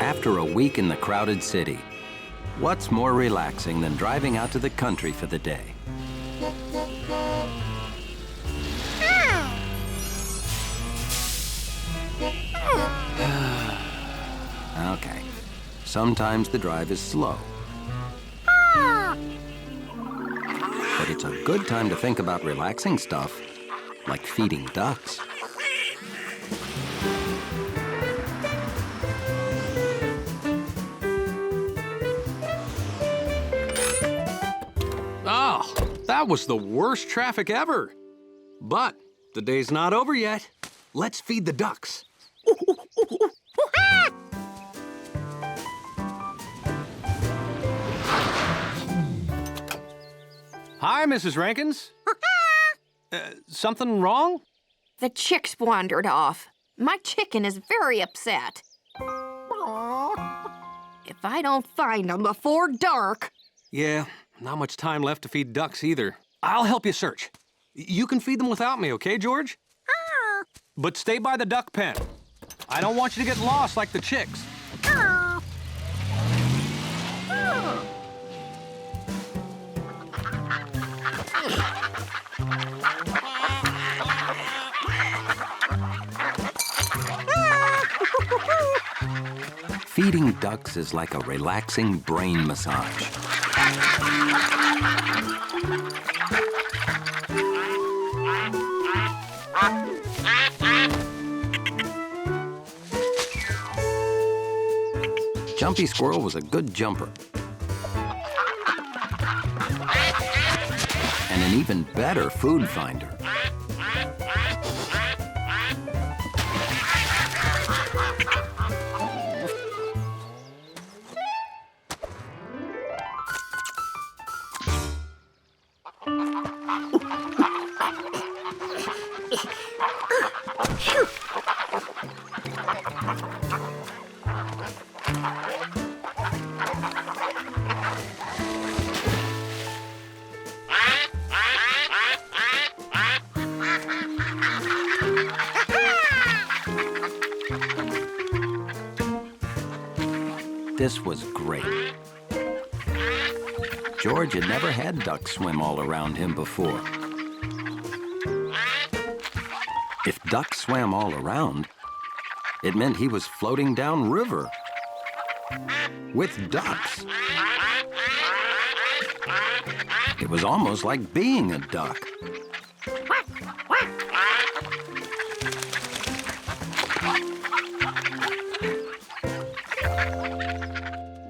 After a week in the crowded city, what's more relaxing than driving out to the country for the day? Okay, sometimes the drive is slow. But it's a good time to think about relaxing stuff, like feeding ducks. Oh, that was the worst traffic ever. But the day's not over yet. Let's feed the ducks. Hi, Mrs. Rankins. Something wrong? The chicks wandered off. My chicken is very upset. If I don't find them before dark... Yeah, not much time left to feed ducks either. I'll help you search. You can feed them without me, okay, George? But stay by the duck pen. I don't want you to get lost like the chicks. Feeding ducks is like a relaxing brain massage. Jumpy Squirrel was a good jumper. And an even better food finder. This was great. George had never had ducks swim all around him before. If ducks swam all around, it meant he was floating down river with ducks. It was almost like being a duck.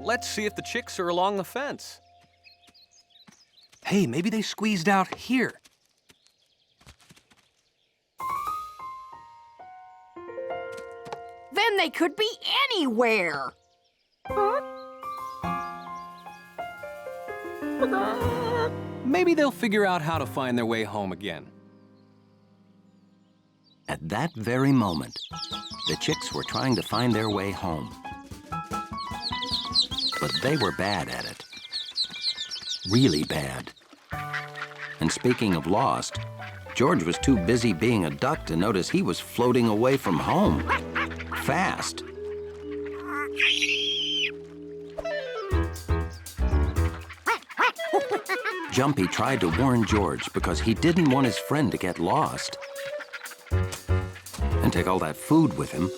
Let's see if the chicks are along the fence. Hey, maybe they squeezed out here. Then they could be anywhere. Maybe they'll figure out how to find their way home again. At that very moment, the chicks were trying to find their way home. But they were bad at it. Really bad. And speaking of lost, George was too busy being a duck to notice he was floating away from home. Fast. Jumpy tried to warn George because he didn't want his friend to get lost and take all that food with him.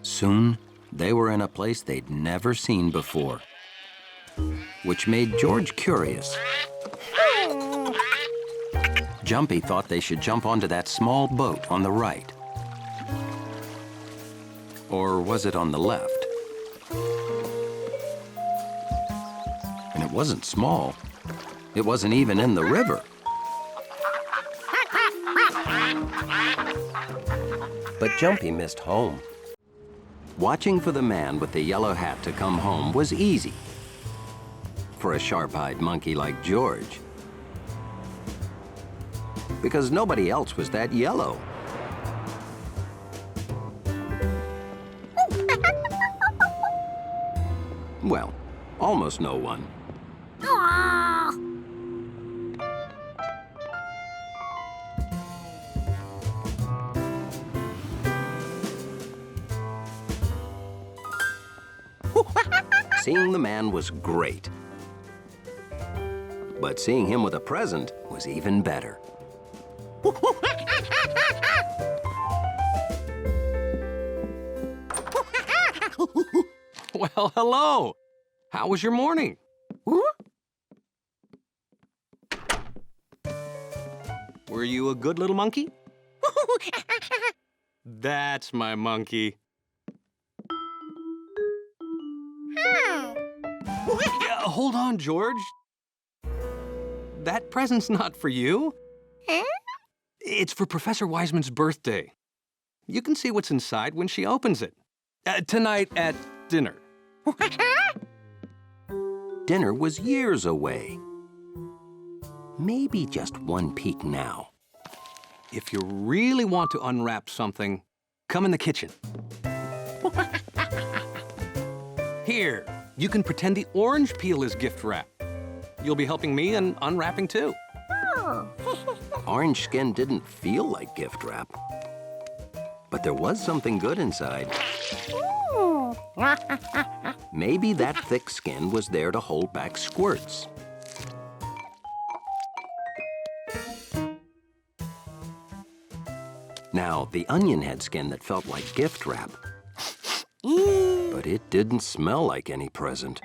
Soon, they were in a place they'd never seen before, which made George curious. Jumpy thought they should jump onto that small boat on the right. Or was it on the left? And it wasn't small. It wasn't even in the river. But Jumpy missed home. Watching for the man with the yellow hat to come home was easy for a sharp-eyed monkey like George, because nobody else was that yellow. Well, almost no one. Seeing the man was great. But seeing him with a present was even better. Well, hello. How was your morning? Were you a good little monkey? That's my monkey. Yeah, hold on, George. That present's not for you. It's for Professor Wiseman's birthday. You can see what's inside when she opens it. Tonight at dinner. Dinner was years away. Maybe just one peek now. If you really want to unwrap something, come in the kitchen. Here, you can pretend the orange peel is gift wrap. You'll be helping me in unwrapping too. Orange skin didn't feel like gift wrap. But there was something good inside. Maybe that thick skin was there to hold back squirts. Now, the onion had skin that felt like gift wrap. But it didn't smell like any present.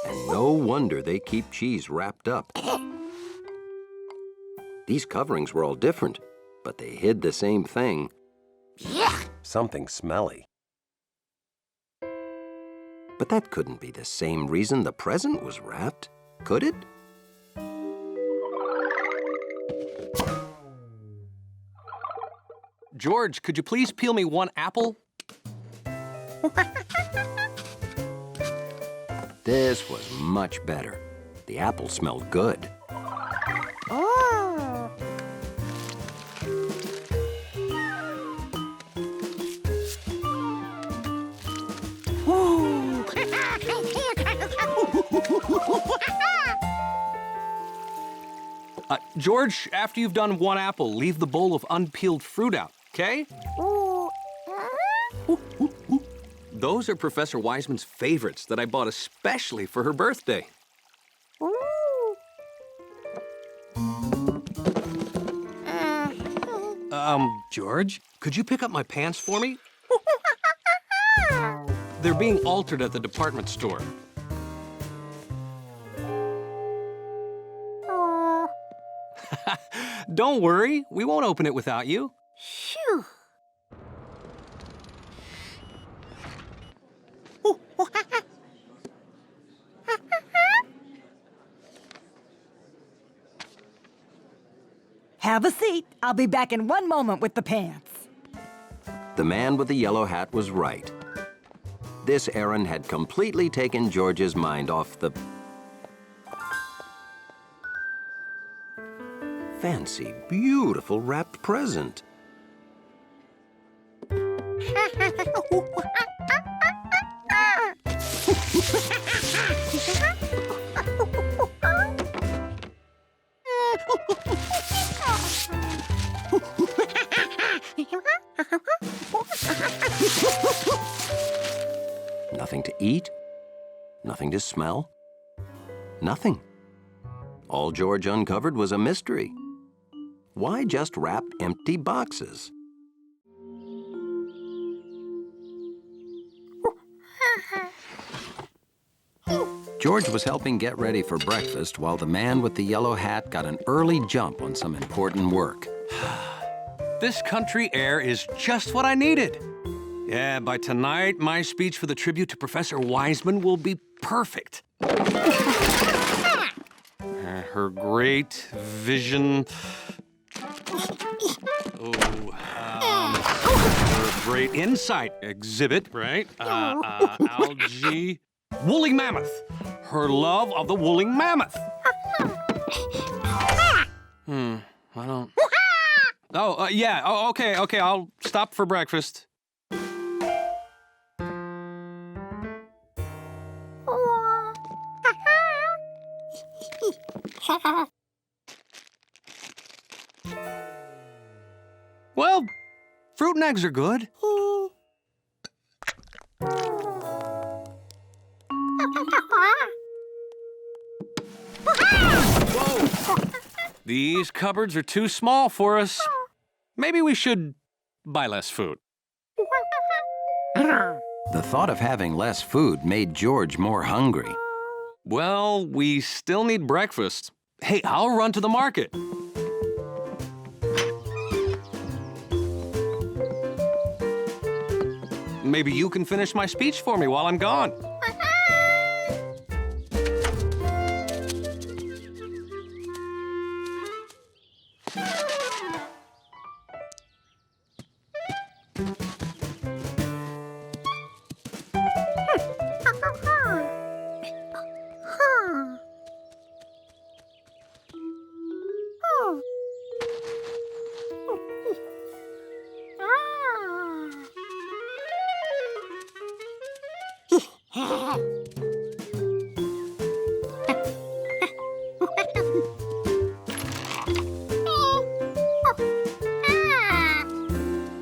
And no wonder they keep cheese wrapped up. These coverings were all different, but they hid the same thing. Something smelly. But that couldn't be the same reason the present was wrapped, could it? George, could you please peel me one apple? This was much better. The apple smelled good. George, after you've done one apple, leave the bowl of unpeeled fruit out, okay? Those are Professor Wiseman's favorites that I bought especially for her birthday. George, could you pick up my pants for me? They're being altered at the department store. Don't worry, we won't open it without you. Phew. Have a seat. I'll be back in one moment with the pants. The man with the yellow hat was right. This errand had completely taken George's mind off the fancy, beautiful wrapped present. Nothing to eat, nothing to smell, nothing. All George uncovered was a mystery. Why just wrap empty boxes? George was helping get ready for breakfast while the man with the yellow hat got an early jump on some important work. This country air is just what I needed. Yeah, by tonight, my speech for the tribute to Professor Wiseman will be perfect. Her great vision. Her great insight exhibit, right? Algae. Woolly mammoth. Her love of the woolly mammoth. I don't... Oh, yeah. Oh, okay. I'll stop for breakfast. Well, fruit and eggs are good. Whoa! These cupboards are too small for us. Maybe we should buy less food. The thought of having less food made George more hungry. Well, we still need breakfast. Hey, I'll run to the market. Maybe you can finish my speech for me while I'm gone.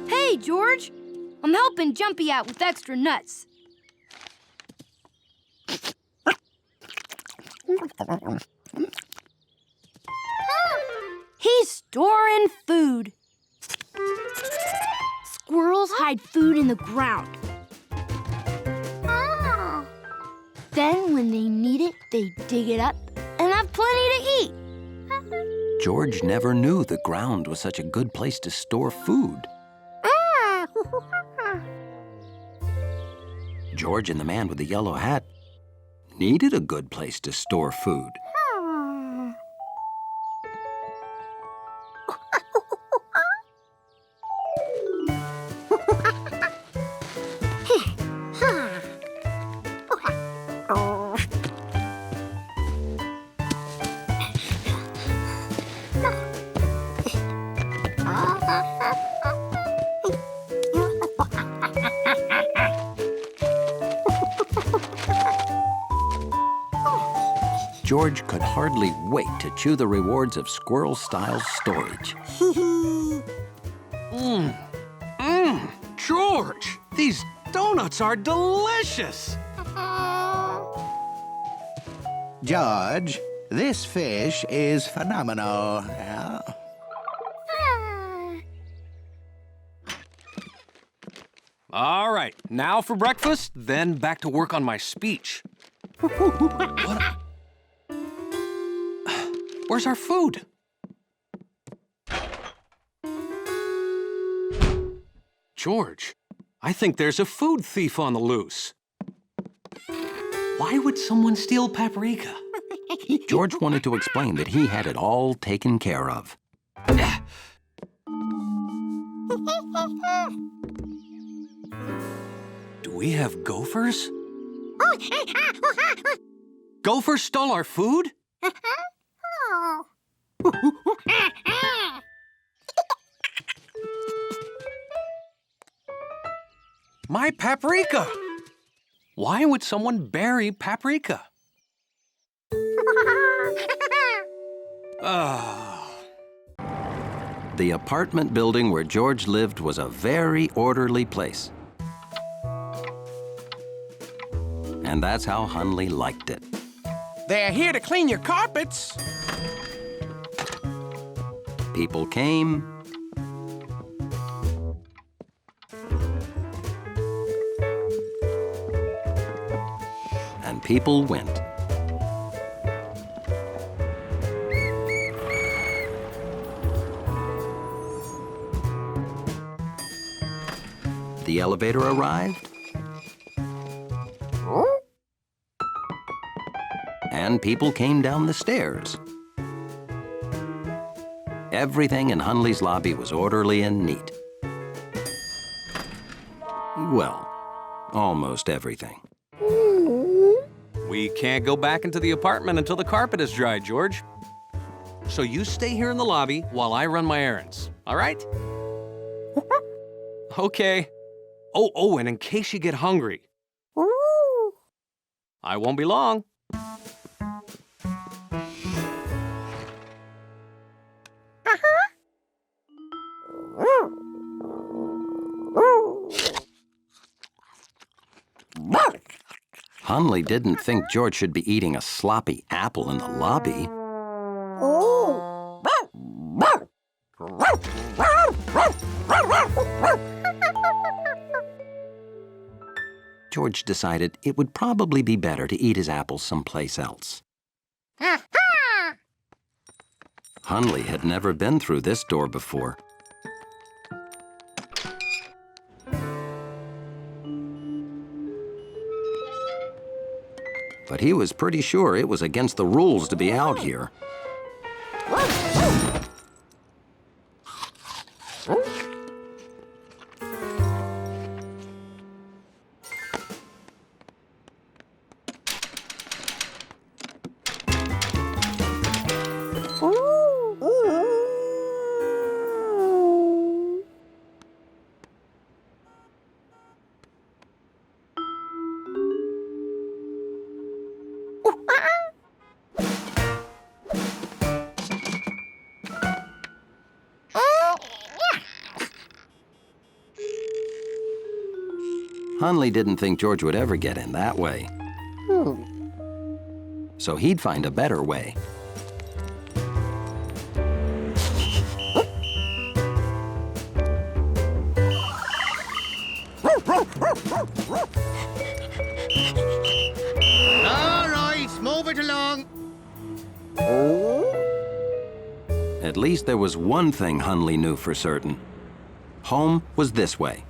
Hey, George. I'm helping Jumpy out with extra nuts. He's storing food. Squirrels hide food in the ground. Then when they need it, they dig it up and have plenty to eat. George never knew the ground was such a good place to store food. George and the man with the yellow hat needed a good place to store food. George could hardly wait to chew the rewards of squirrel-style storage. George, these donuts are delicious. George, this fish is phenomenal. All right, now for breakfast, then back to work on my speech. What? Where's our food? George, I think there's a food thief on the loose. Why would someone steal paprika? George wanted to explain that he had it all taken care of. Do we have gophers? Gophers stole our food? My paprika! Why would someone bury paprika? The apartment building where George lived was a very orderly place. And that's how Hunley liked it. They're here to clean your carpets. People came, and people went. The elevator arrived, and people came down the stairs. Everything in Hunley's lobby was orderly and neat. Well, almost everything. We can't go back into the apartment until the carpet is dry, George. So you stay here in the lobby while I run my errands, all right? Okay. Oh, and in case you get hungry, I won't be long. Hunley didn't think George should be eating a sloppy apple in the lobby. George decided it would probably be better to eat his apples someplace else. Hunley had never been through this door before. But he was pretty sure it was against the rules to be out here. Hunley didn't think George would ever get in that way. So he'd find a better way. All right, move it along. At least there was one thing Hunley knew for certain. Home was this way.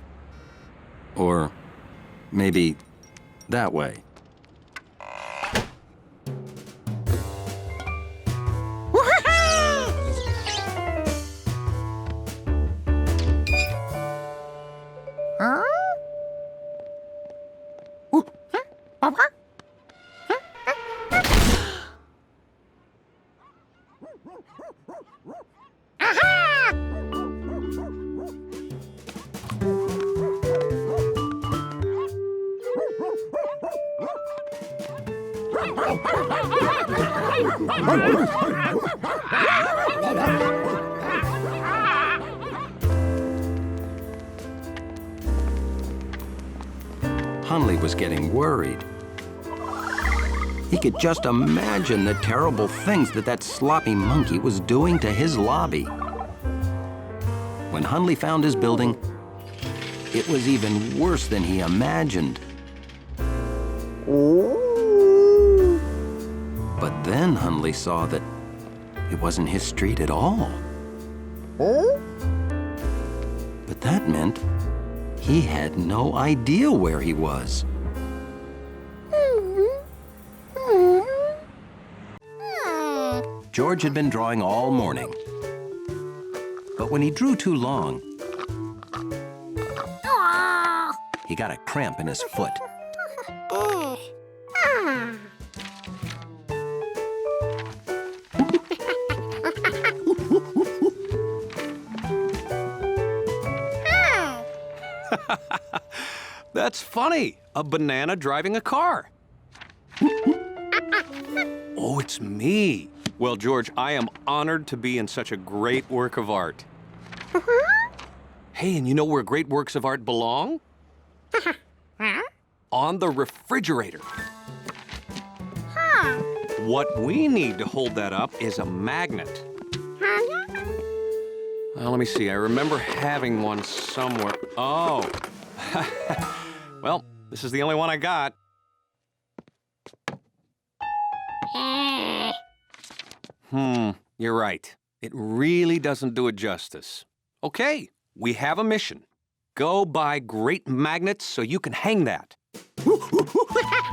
Or maybe that way. Hunley was getting worried. He could just imagine the terrible things that sloppy monkey was doing to his lobby. When Hunley found his building, it was even worse than he imagined. But then Hunley saw that it wasn't his street at all. But that meant he had no idea where he was. George had been drawing all morning. But when he drew too long, he got a cramp in his foot. That's funny. A banana driving a car. Oh, it's me. Well, George, I am honored to be in such a great work of art. Hey, and you know where great works of art belong? On the refrigerator. What we need to hold that up is a magnet. Let me see. I remember having one somewhere. Oh. Well, this is the only one I got. You're right. It really doesn't do it justice. Okay, we have a mission. Go buy great magnets so you can hang that.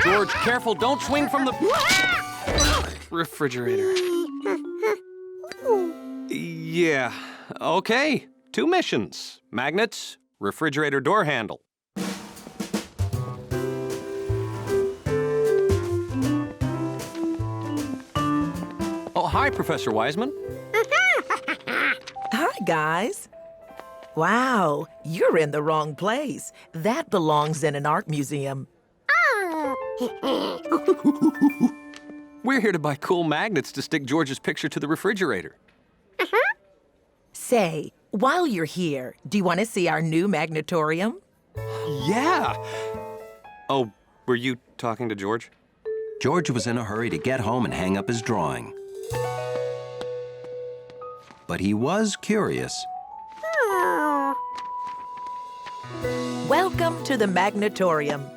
George, careful, don't swing from the refrigerator. Yeah, okay. 2 missions. Magnets, refrigerator door handle. Oh, hi, Professor Wiseman. Hi, guys. Wow, you're in the wrong place. That belongs in an art museum. We're here to buy cool magnets to stick George's picture to the refrigerator. Say, while you're here, do you want to see our new magnetorium? Yeah. Oh, were you talking to George? George was in a hurry to get home and hang up his drawing. But he was curious. Welcome to the magnetorium.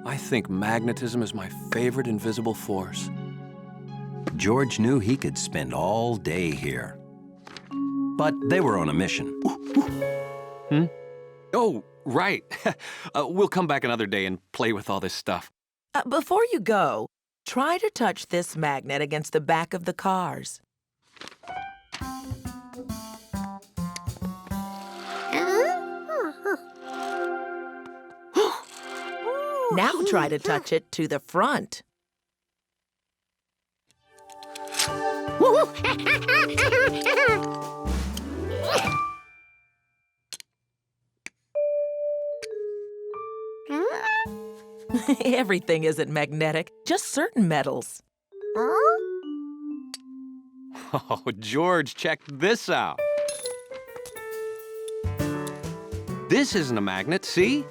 I think magnetism is my favorite invisible force. George knew he could spend all day here. But they were on a mission. Oh, right. We'll come back another day and play with all this stuff. Before you go, try to touch this magnet against the back of the cars. Now try to touch it to the front. Everything isn't magnetic, just certain metals. Oh, George, check this out. This isn't a magnet, see?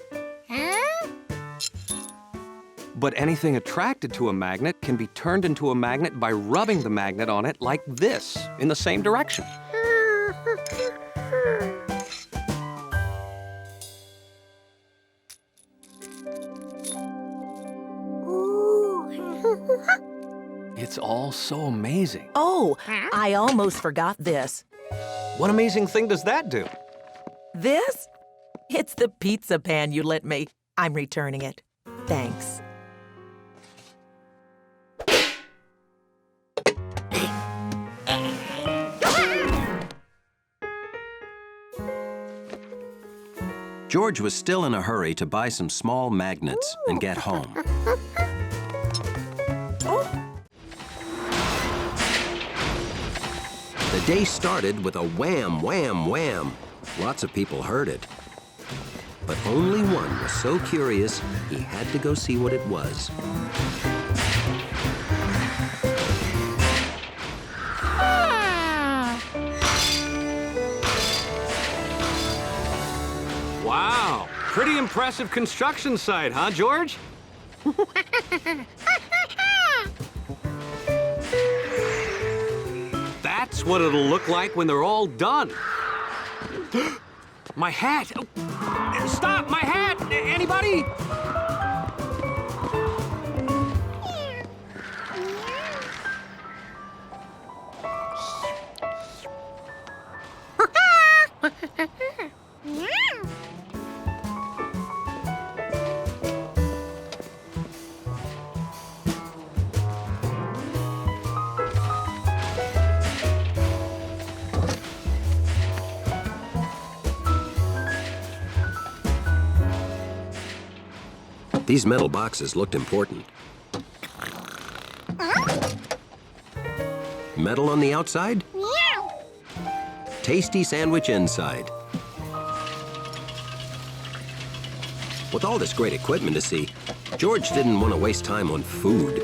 But anything attracted to a magnet can be turned into a magnet by rubbing the magnet on it like this, in the same direction. It's all so amazing. Oh, I almost forgot this. What amazing thing does that do? This? It's the pizza pan you lent me. I'm returning it. Thanks. George was still in a hurry to buy some small magnets and get home. The day started with a wham, wham, wham. Lots of people heard it. But only one was so curious, he had to go see what it was. Wow, pretty impressive construction site, huh, George? That's what it'll look like when they're all done. My hat! Oh, stop, my hat! Anybody? These metal boxes looked important. Metal on the outside? Tasty sandwich inside. With all this great equipment to see, George didn't want to waste time on food.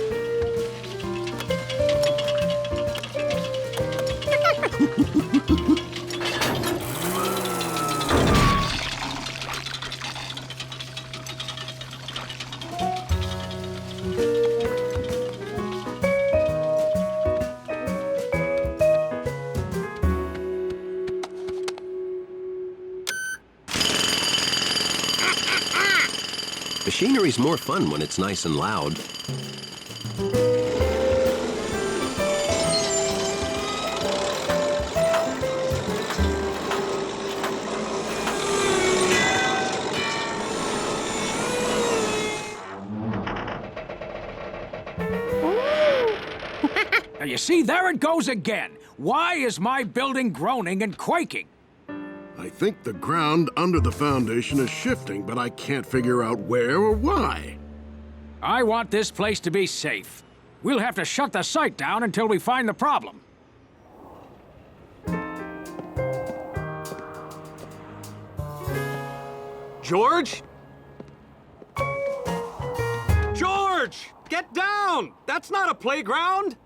Machinery's more fun when it's nice and loud. Now, you see, there it goes again. Why is my building groaning and quaking? I think the ground under the foundation is shifting, but I can't figure out where or why. I want this place to be safe. We'll have to shut the site down until we find the problem. George? George! Get down! That's not a playground!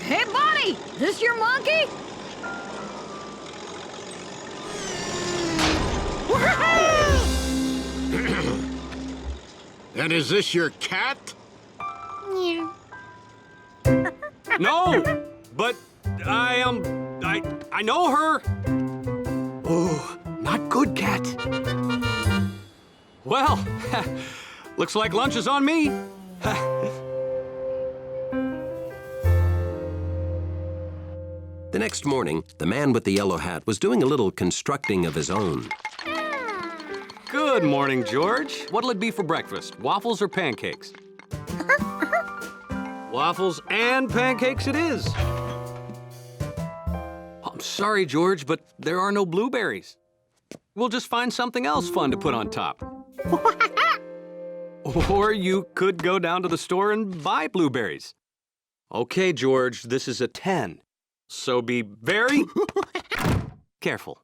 Hey, buddy! This your monkey? And is this your cat? No! But I know her! Oh, not good, cat. Well, looks like lunch is on me. The next morning, the man with the yellow hat was doing a little constructing of his own. Good morning, George. What'll it be for breakfast, waffles or pancakes? Waffles and pancakes it is. I'm sorry, George, but there are no blueberries. We'll just find something else fun to put on top. Or you could go down to the store and buy blueberries. Okay, George, this is a 10. So be very careful.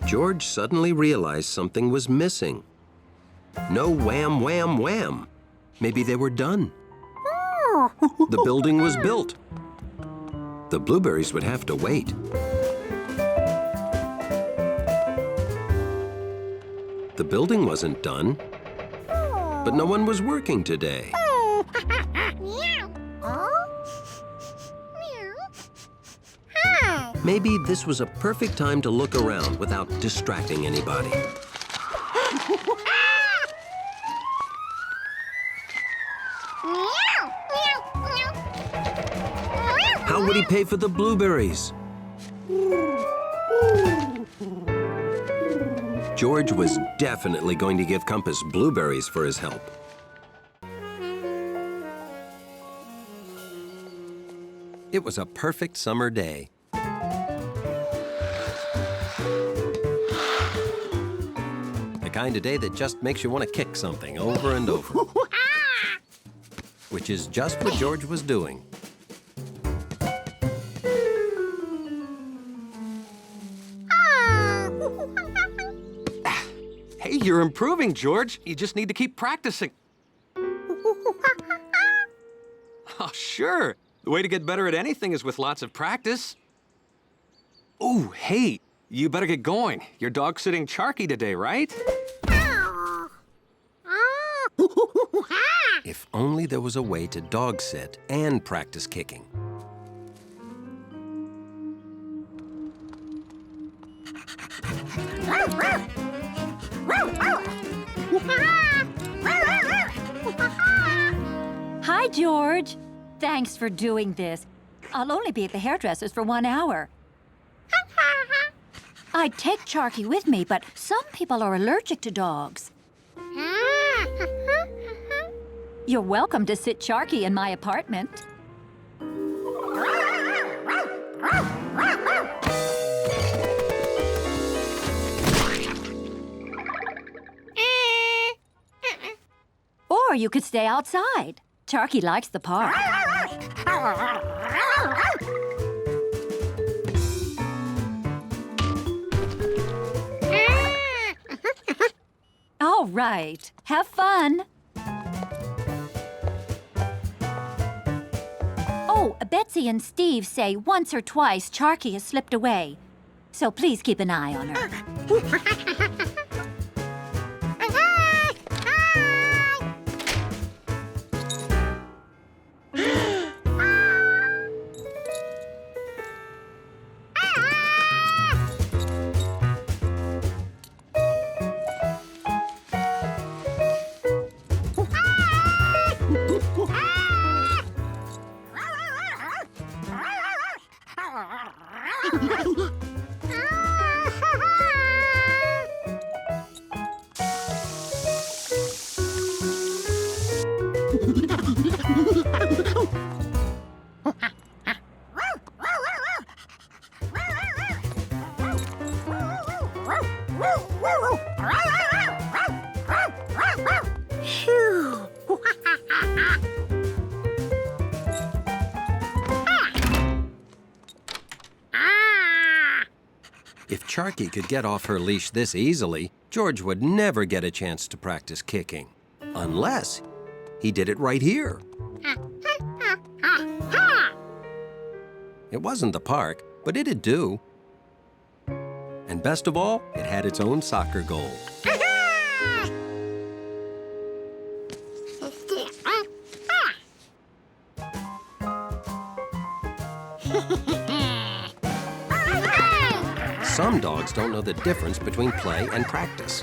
George suddenly realized something was missing. No wham, wham, wham. Maybe they were done. The building was built. The blueberries would have to wait. The building wasn't done, but no one was working today. Maybe this was a perfect time to look around without distracting anybody. How would he pay for the blueberries? George was definitely going to give Compass blueberries for his help. It was a perfect summer day. The kind of day that just makes you want to kick something over and over. Which is just what George was doing. Hey, you're improving, George. You just need to keep practicing. Oh, sure. The way to get better at anything is with lots of practice. Ooh, hey, you better get going. Your dog's sitting Charky today, right? If only there was a way to dog sit and practice kicking. Hi, George. Thanks for doing this. I'll only be at the hairdresser's for 1 hour. I'd take Charky with me, but some people are allergic to dogs. You're welcome to sit Charky in my apartment. Or you could stay outside. Charky likes the park. All right. Have fun. Oh, Betsy and Steve say once or twice Charky has slipped away. So please keep an eye on her. If Charky could get off her leash this easily, George would never get a chance to practice kicking. Unless he did it right here. It wasn't the park, but it'd do. And best of all, it had its own soccer goal. Some dogs don't know the difference between play and practice.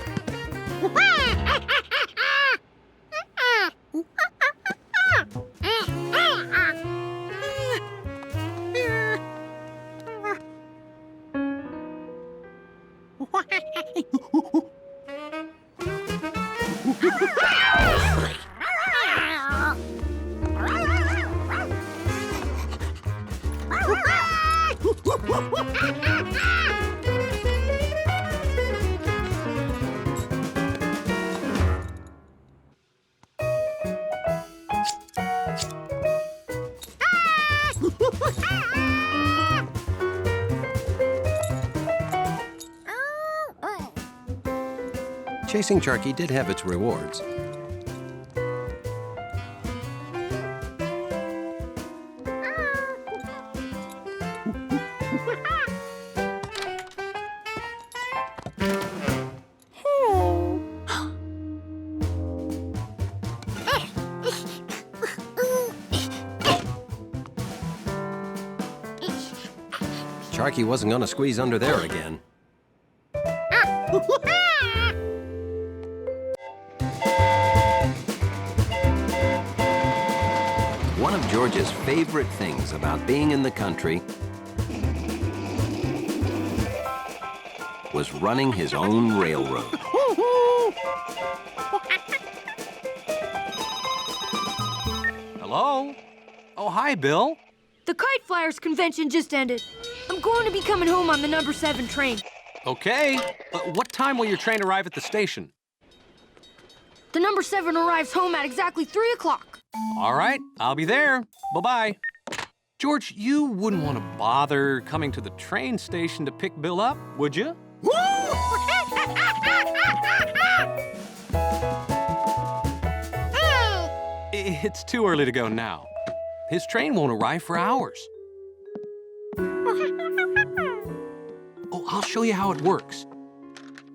Chasing Charky did have its rewards. Charky wasn't going to squeeze under there again. One of George's favorite things about being in the country was running his own railroad. Hello? Oh, hi, Bill. The Kite Flyers convention just ended. I'm going to be coming home on the number 7 train. Okay. What time will your train arrive at the station? The number 7 arrives home at exactly 3 o'clock. All right, I'll be there. Bye-bye. George, you wouldn't want to bother coming to the train station to pick Bill up, would you? It's too early to go now. His train won't arrive for hours. Oh, I'll show you how it works.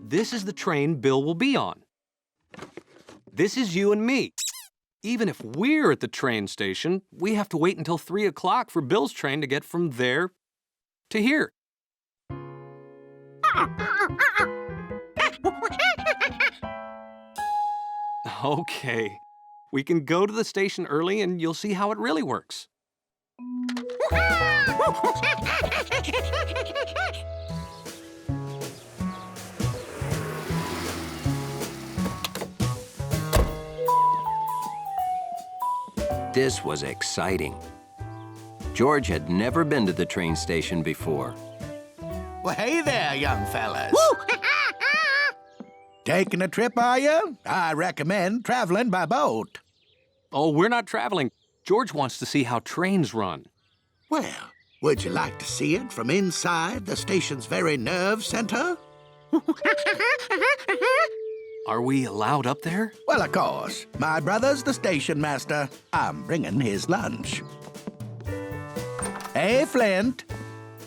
This is the train Bill will be on. This is you and me. Even if we're at the train station, we have to wait until 3 o'clock for Bill's train to get from there to here. Okay. We can go to the station early and you'll see how it really works. This was exciting. George had never been to the train station before. Well, hey there, young fellas. Taking a trip, are you? I recommend traveling by boat. Oh, we're not traveling. George wants to see how trains run. Well, would you like to see it from inside the station's very nerve center? Are we allowed up there? Well, of course. My brother's the station master. I'm bringing his lunch. Hey, Flint.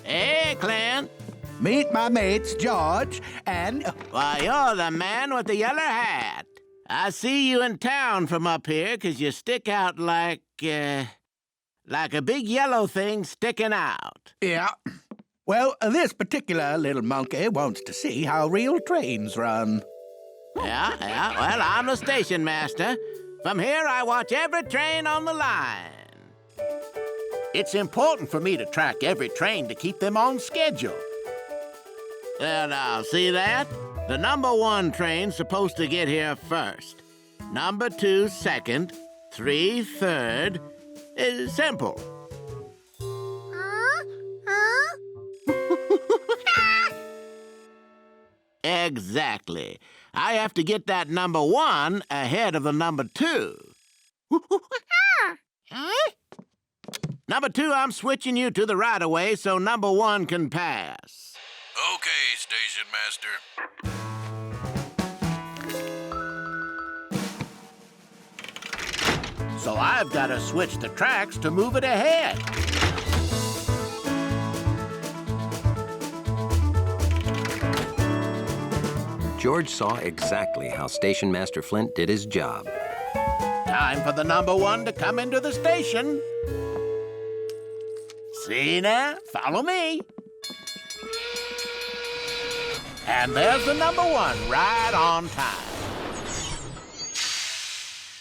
Hey, Clint. Meet my mates, George and... Why, you're the man with the yellow hat. I see you in town from up here 'cause you stick out like a big yellow thing sticking out. Yeah. Well, this particular little monkey wants to see how real trains run. Yeah. Well, I'm the station master. From here, I watch every train on the line. It's important for me to track every train to keep them on schedule. Well, now, see that? The number 1 train's supposed to get here first. Number 2 second, 3 third. It's simple. Exactly. I have to get that number 1 ahead of the number 2. Number 2, I'm switching you to the right-of-way so number 1 can pass. Okay, station master. So I've got to switch the tracks to move it ahead. George saw exactly how Station Master Flint did his job. Time for the number 1 to come into the station. See now? Follow me. And there's the number 1 right on time.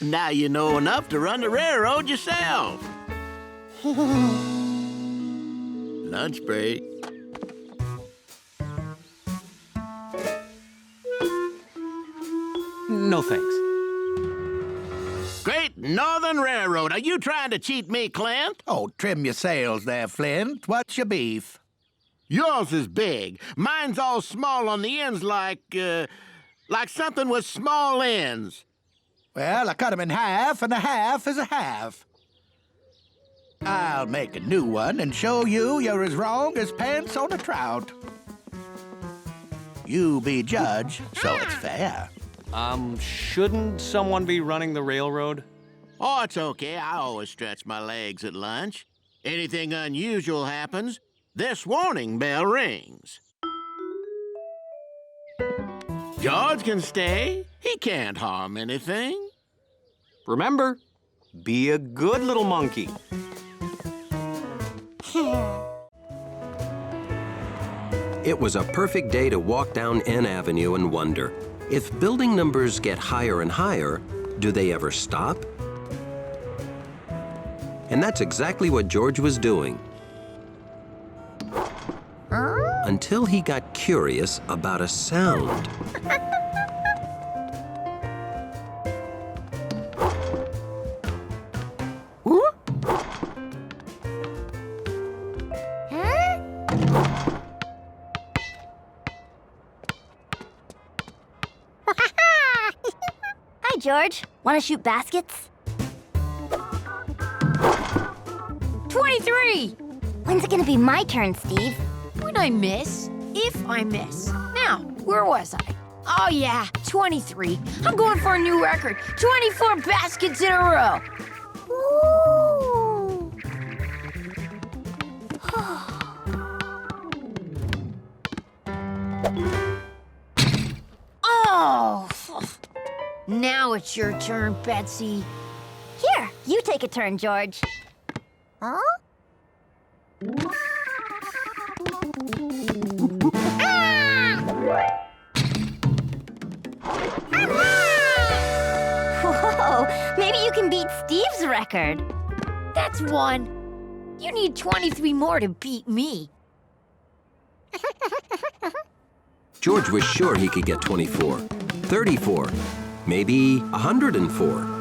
Now you know enough to run the railroad yourself. Lunch break. No thanks. Great Northern Railroad. Are you trying to cheat me, Clint? Oh, trim your sails there, Flint. What's your beef? Yours is big. Mine's all small on the ends like something with small ends. Well, I cut 'em in half, and a half is a half. I'll make a new one and show you're as wrong as pants on a trout. You be judge, so it's fair. Shouldn't someone be running the railroad? Oh, it's okay. I always stretch my legs at lunch. Anything unusual happens, this warning bell rings. George can stay. He can't harm anything. Remember, be a good little monkey. It was a perfect day to walk down N Avenue and wonder, if building numbers get higher and higher, do they ever stop? And that's exactly what George was doing. Until he got curious about a sound. Hi, George. Want to shoot baskets? 23! When's it gonna be my turn, Steve? When I miss, if I miss. Now, where was I? Oh yeah, 23. I'm going for a new record. 24 baskets in a row. Ooh. Oh! Now it's your turn, Betsy. Here, you take a turn, George. Huh? Whoa, maybe you can beat Steve's record. That's one. You need 23 more to beat me. George was sure he could get 24, 34, maybe 104.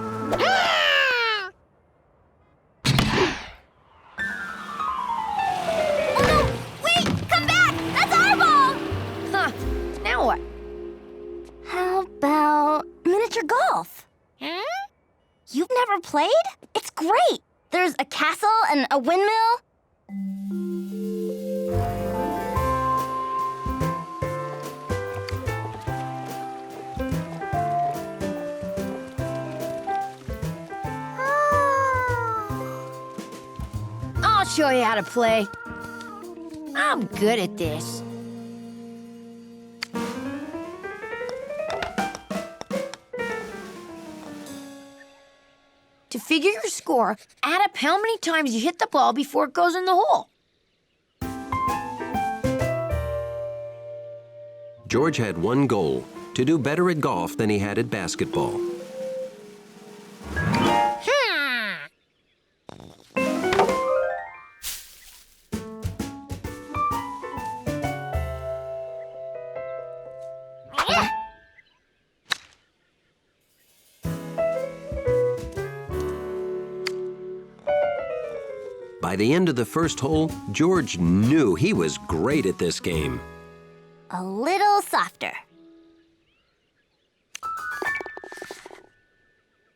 Golf. Huh? You've never played? It's great. There's a castle and a windmill. I'll show you how to play. I'm good at this. To figure your score, add up how many times you hit the ball before it goes in the hole. George had one goal, to do better at golf than he had at basketball. By the end of the first hole, George knew he was great at this game. A little softer.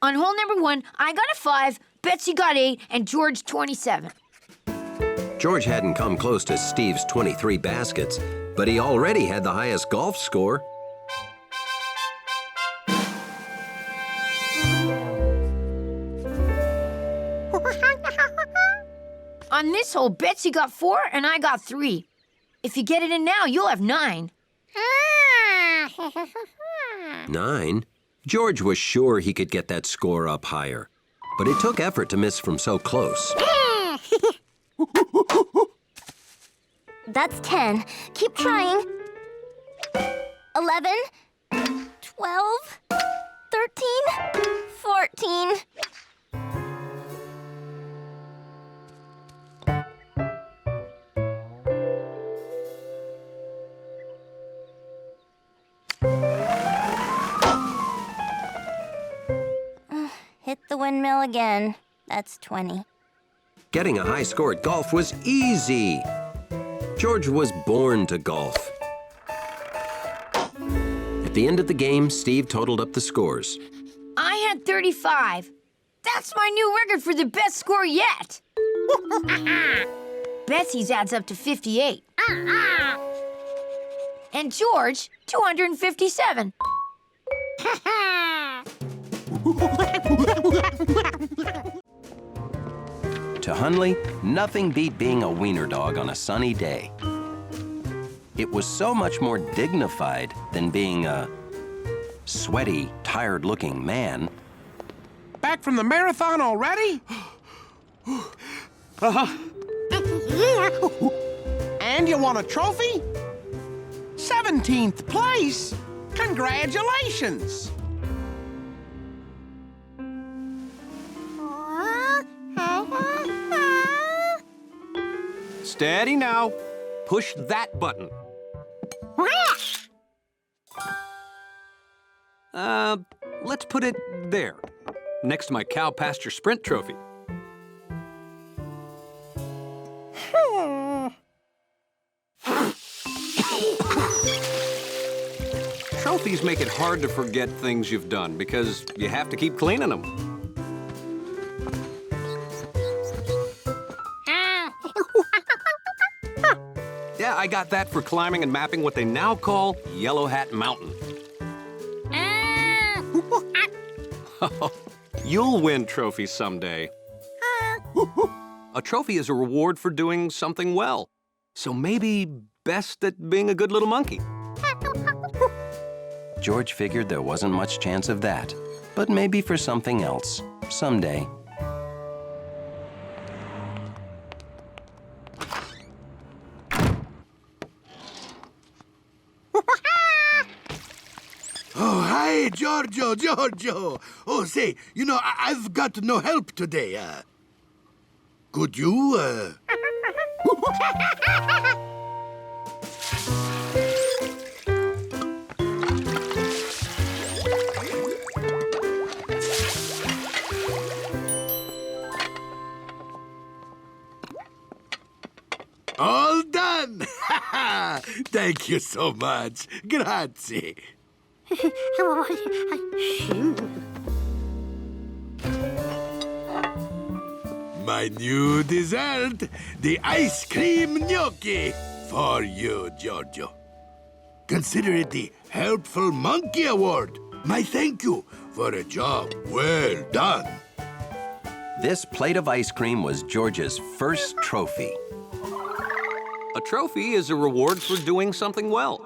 On hole number 1, I got a 5, Betsy got 8, and George 27. George hadn't come close to Steve's 23 baskets, but he already had the highest golf score. On this hole, Betsy got 4 and I got 3. If you get it in now, you'll have 9. 9? George was sure he could get that score up higher, but it took effort to miss from so close. That's 10. Keep trying. 11, 12, 13, 14. Hit the windmill again. That's 20. Getting a high score at golf was easy. George was born to golf. At the end of the game, Steve totaled up the scores. I had 35. That's my new record for the best score yet. Betsy's adds up to 58. And George, 257. To Hunley, nothing beat being a wiener dog on a sunny day. It was so much more dignified than being a sweaty, tired-looking man. Back from the marathon already? And you won a trophy? 17th place? Congratulations! Steady now. Push that button. Let's put it there, next to my cow pasture sprint trophy. Trophies make it hard to forget things you've done because you have to keep cleaning them. Yeah, I got that for climbing and mapping what they now call Yellow Hat Mountain. You'll win trophies someday. A trophy is a reward for doing something well. So maybe best at being a good little monkey. George figured there wasn't much chance of that, but maybe for something else, someday. Oh, hi, Giorgio. Oh, say, you know, I've got no help today. Could you, All done! Thank you so much. Grazie. My new dessert, the ice cream gnocchi, for you, Giorgio. Consider it the Helpful Monkey Award. My thank you for a job well done. This plate of ice cream was George's first trophy. A trophy is a reward for doing something well.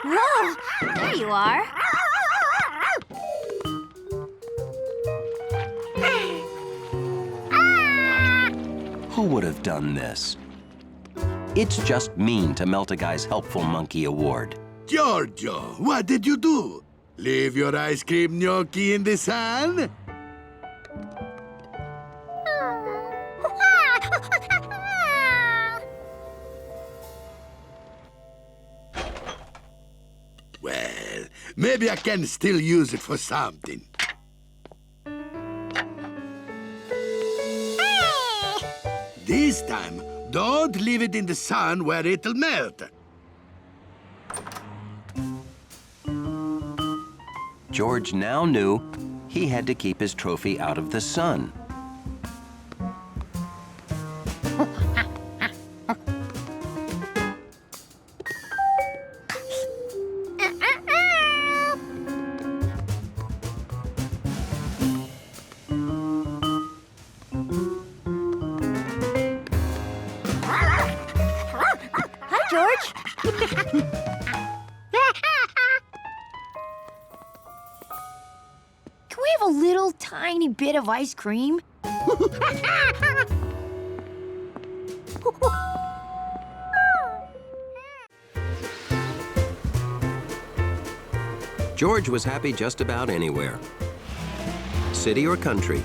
Whoa! There you are. Who would have done this? It's just mean to melt a guy's helpful monkey award. Giorgio, what did you do? Leave your ice cream gnocchi in the sun? Well, maybe I can still use it for something. This time, don't leave it in the sun where it'll melt. George now knew he had to keep his trophy out of the sun. Hi, George. Can we have a little tiny bit of ice cream? George was happy just about anywhere. City or country.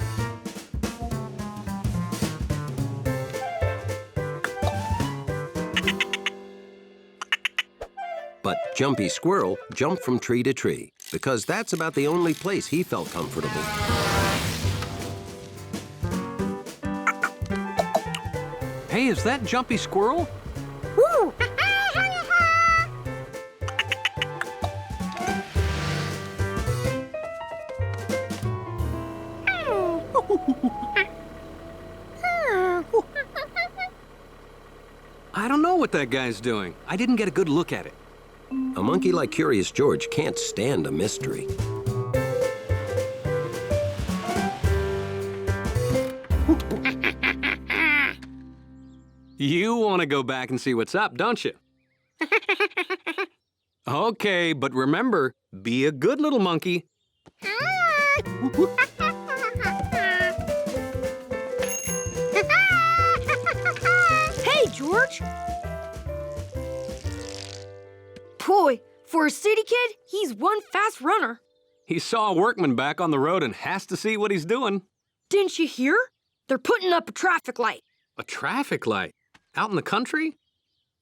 But Jumpy Squirrel jumped from tree to tree because that's about the only place he felt comfortable. Hey, is that Jumpy Squirrel? Woo! I don't know what that guy's doing. I didn't get a good look at it. A monkey like Curious George can't stand a mystery. You want to go back and see what's up, don't you? Okay, but remember, be a good little monkey. Hey, George! Boy, for a city kid, he's one fast runner. He saw a workman back on the road and has to see what he's doing. Didn't you hear? They're putting up a traffic light. A traffic light? Out in the country?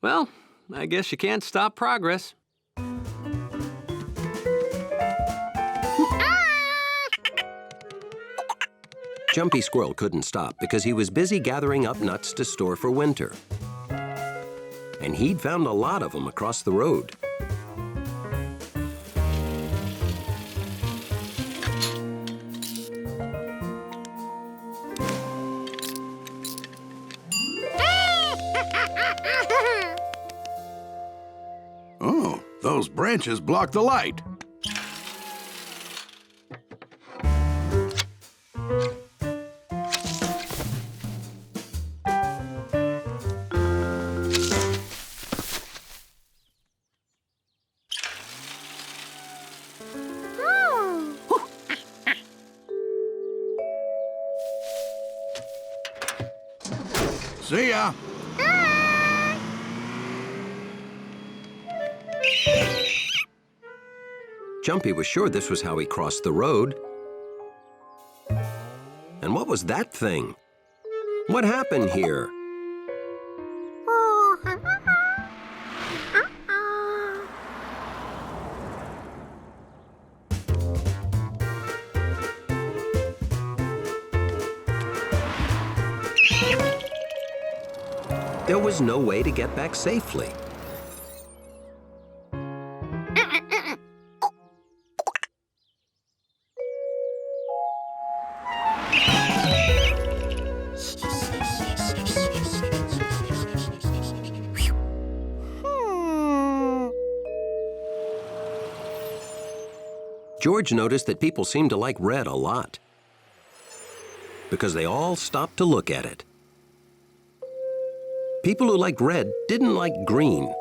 Well, I guess you can't stop progress. Jumpy Squirrel couldn't stop because he was busy gathering up nuts to store for winter. And he'd found a lot of them across the road. Oh, those branches block the light. See ya. Jumpy was sure this was how he crossed the road. And what was that thing? What happened here? There was no way to get back safely. George noticed that people seemed to like red a lot because they all stopped to look at it. People who liked red didn't like green.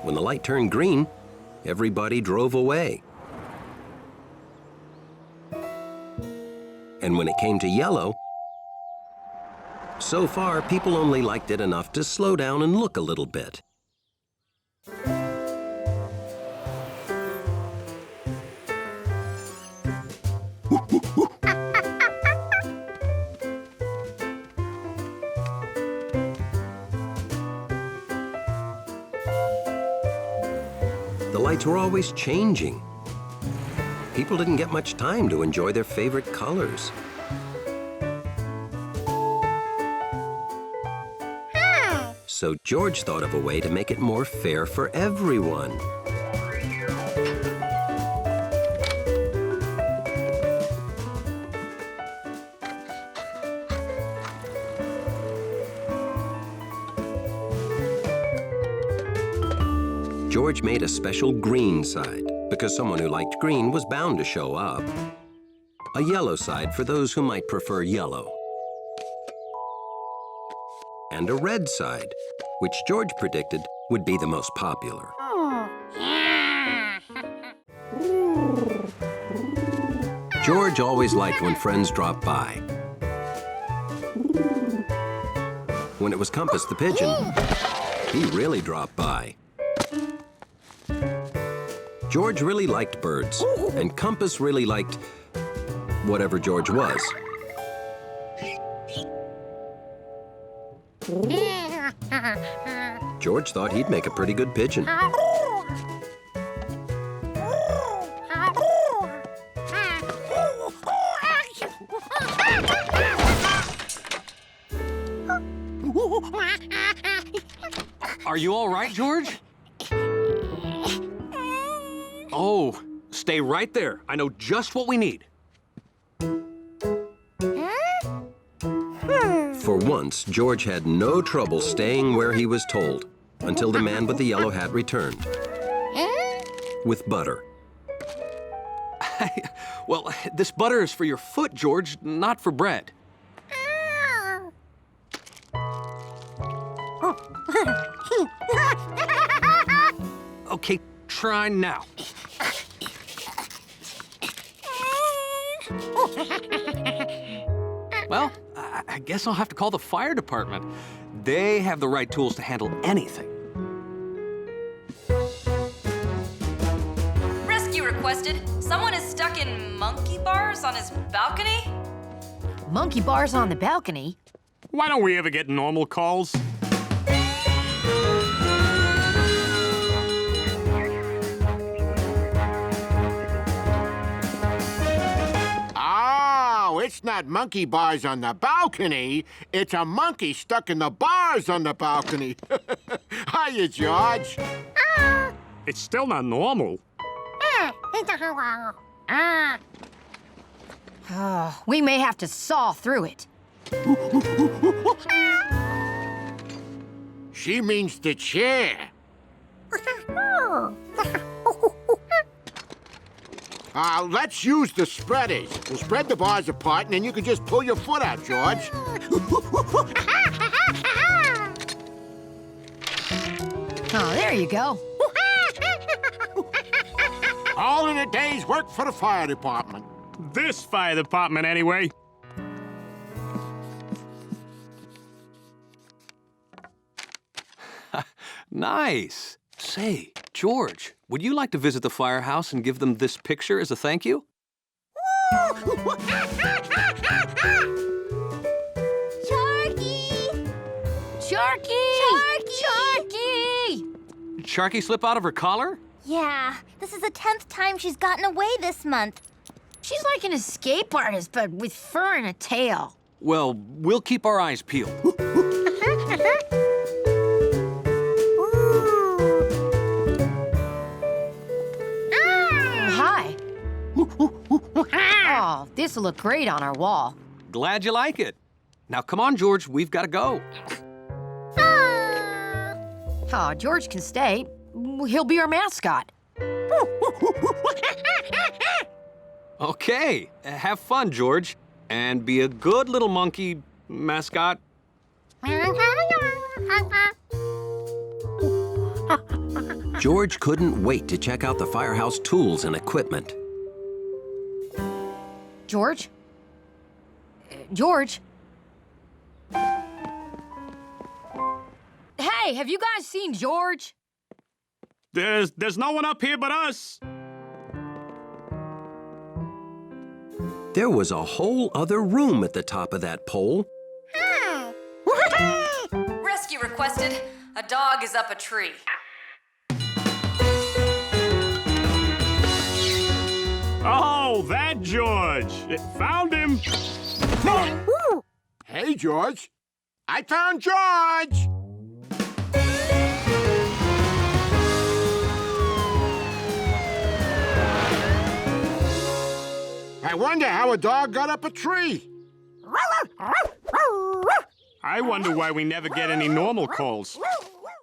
When the light turned green, everybody drove away. And when it came to yellow, so far, people only liked it enough to slow down and look a little bit. The lights were always changing. People didn't get much time to enjoy their favorite colors. So George thought of a way to make it more fair for everyone. George made a special green side, because someone who liked green was bound to show up. A yellow side for those who might prefer yellow. And a red side, which George predicted would be the most popular. George always liked when friends dropped by. When it was Compass the pigeon, he really dropped by. George really liked birds, and Compass really liked whatever George was. George thought he'd make a pretty good pigeon. Are you all right, George? Oh, stay right there. I know just what we need. For once, George had no trouble staying where he was told, until the man with the yellow hat returned. With butter. Well, this butter is for your foot, George, not for bread. Okay, try now. Well, I guess I'll have to call the fire department. They have the right tools to handle anything. Rescue requested. Someone is stuck in monkey bars on his balcony. Monkey bars on the balcony? Why don't we ever get normal calls? It's not monkey bars on the balcony. It's a monkey stuck in the bars on the balcony. Hiya, George. It's still not normal. Oh, we may have to saw through it. She means the chair. Let's use the spreaders. We'll spread the bars apart, and then you can just pull your foot out, George. Oh, there you go. All in a day's work for the fire department. This fire department, anyway. Nice. Say, George, would you like to visit the firehouse and give them this picture as a thank you? Sharky! Sharky! Sharky! Sharky slip out of her collar? Yeah, this is the 10th time she's gotten away this month. She's like an escape artist, but with fur and a tail. Well, we'll keep our eyes peeled. Hi. Oh, this will look great on our wall. Glad you like it. Now, come on, George, we've got to go. Oh, George can stay. He'll be our mascot. Okay, have fun, George. And be a good little monkey mascot. George couldn't wait to check out the firehouse tools and equipment. George? George? Hey, have you guys seen George? There's no one up here but us. There was a whole other room at the top of that pole. Rescue requested. A dog is up a tree. Oh, that George. Found him. Hey, George. I found George! I wonder how a dog got up a tree. I wonder why we never get any normal calls.